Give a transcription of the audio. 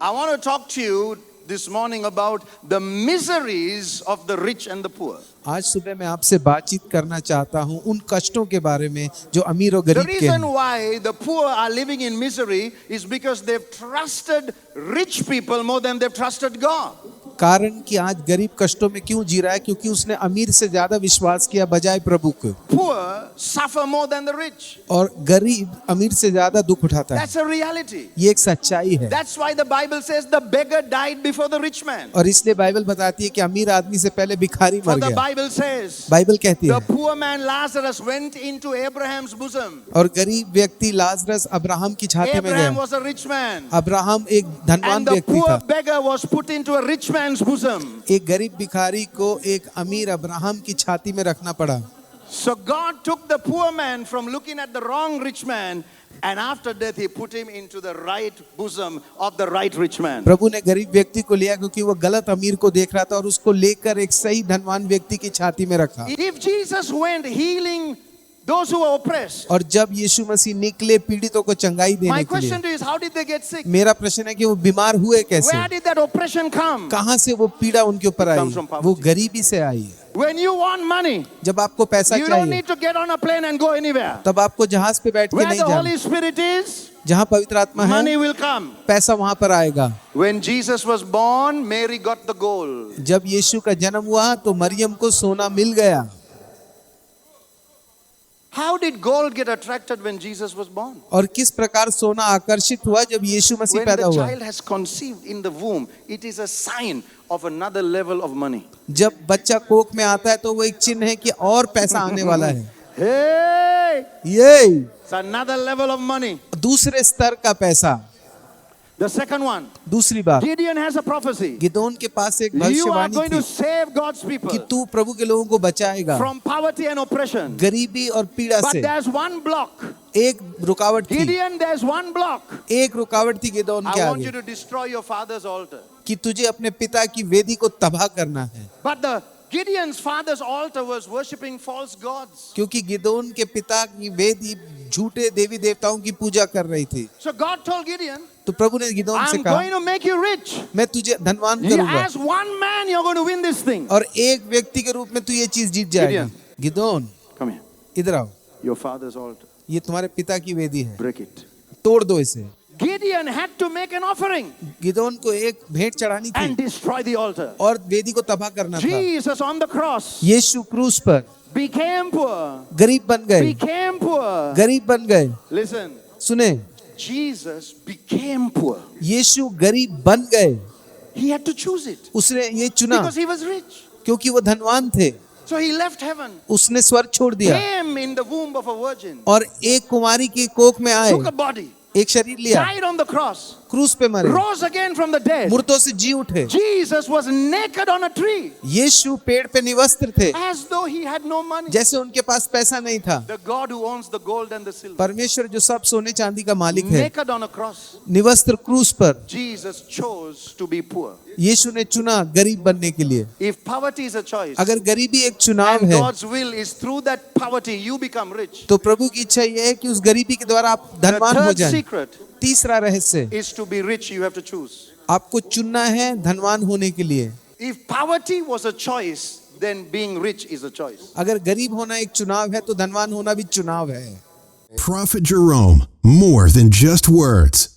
I want to talk to you this morning about the miseries of the rich and the poor. आज सुबह मैं आपसे बातचीत करना चाहता हूं उन कष्टों के बारे में जो अमीर और The गरीब के reason हैं। why the poor are living in misery is because they've trusted rich people more than they've trusted God. कारण कि आज गरीब कष्टों में क्यों जी रहा है, क्योंकि उसने अमीर से ज्यादा विश्वास किया बजाय प्रभु को। Poor suffer more than the rich. और गरीब अमीर से ज्यादा दुख उठाता है। That's a reality. ये एक सच्चाई है। That's why the Bible says the beggar died before the rich man. और इसलिए बाइबल बताती है कि अमीर आदमी से पहले भिखारी For मर the गया। Bible says बाइबल कहती the है poor man Lazarus went into Abraham's bosom. और गरीब व्यक्ति लाजरस अब्राहम की छाती में Abraham गया। was a rich man. Abraham एक धनवान And the व्यक्ति poor था। beggar was put into a rich man's bosom. एक गरीब भिखारी को एक अमीर अब्राहम की छाती में रखना पड़ा। So God took the poor man from looking at the wrong rich man, and after death he put him into the right bosom of the right rich man. प्रभु ने गरीब व्यक्ति को लिया क्योंकि वो गलत अमीर को देख रहा था और उसको लेकर एक सही धनवान व्यक्ति की छाती में रखा। If Jesus went healing those who are oppressed, और जब यीशु मसीह निकले पीड़ितों को चंगाई my देने के question लिए, to you is, how did they get sick? मेरा प्रश्न है कि वो बीमार हुए कैसे, Where did that oppression come? कहां से वो पीड़ा उनके ऊपर आई? comes from poverty. वो गरीबी से आई। When you want money, जब आपको पैसा you don't चाहिए need to get on a plane and go anywhere. तब आपको जहाज पे बैठ के Where नहीं the जाना। Holy Spirit is, जहां पवित्र आत्मा है money will come. पैसा वहां पर आएगा। When Jesus was born, Mary got the gold. जब यीशु का जन्म हुआ तो मरियम को सोना मिल गया। How did gold get attracted when Jesus was born? और किस प्रकार सोना आकर्षित हुआ जब यीशु मसीह When पैदा the हुआ? child has conceived in the womb, it is a sign of another level of money. जब बच्चा कोख में आता है तो वो एक चिन्ह है कि और पैसा आने वाला है। Hey! ये It's another level of money. दूसरे स्तर का पैसा। The second one, दूसरी बात, Gideon has a prophecy. Gideon के पास एक You are भविष्यवाणी going to थी save God's people कि तू प्रभु के लोगों को बचाएगा from poverty and oppression. गरीबी और पीड़ा But से। there's one block. एक रुकावट थी, Gideon, there's one block. एक रुकावट थी गिदोन के I want you आगे to destroy your father's altar. कि तुझे अपने पिता की वेदी को तबाह करना है। But the Gideon's father's altar was worshipping false gods. क्योंकि गिदोन के पिता की वेदी झूठे देवी देवताओं की पूजा कर रही थी। So God told Gideon, तो प्रभु ने गिदोन से I'm कहा, going to make you rich. मैं तुझे धनवान करूंगा As one man, you're going to win this thing. और एक व्यक्ति के रूप में तू ये चीज जीत जाएगा। Gideon Come here. इधर आओ, Your father's altar. ये तुम्हारे पिता की वेदी है, Break it. तोड़ दो इसे। Gideon had to make an offering Gideon को एक भेंट चढ़ानी and थी destroy the altar. और वेदी को तबाह करना था। Jesus on the cross यीशु क्रूस पर became poor. गरीब बन गए, Became poor. गरीब बन गए। Listen, सुने, Jesus became poor. यीशु गरीब बन गए। He had to choose it उसने ये चुना because he was rich. क्योंकि वो धनवान थे। So he left heaven, उसने स्वर्ग छोड़ दिया came in the womb of a virgin, और एक कुमारी की कोख में आए, took a body, एक शरीर लिया, died on the cross, क्रूस पे मरे, rose again from the dead. मुर्दों से जी उठे। Jesus was naked on a tree यीशु पेड़ पे निवस्त्र थे, as though he had no money. जैसे उनके पास पैसा नहीं था। The God who owns the gold and the silver, परमेश्वर जो सब सोने चांदी का मालिक है, naked on a cross, निवस्त्र क्रूस पर Jesus chose to be poor. यीशु ने चुना गरीब बनने के लिए। If poverty is a choice अगर गरीबी एक चुनाव and है God's will is through that poverty you become rich, तो प्रभु की इच्छा यह है कि उस गरीबी के द्वारा आप the धनवान हो third जाएं। secret तीसरा रहस्य, is to be rich. You have to choose. आपको चुनना है धनवान होने के लिए। If poverty was a choice, then being rich is a choice. अगर गरीब होना एक चुनाव है तो धनवान होना भी चुनाव है। Prophet Jerome, more than just words.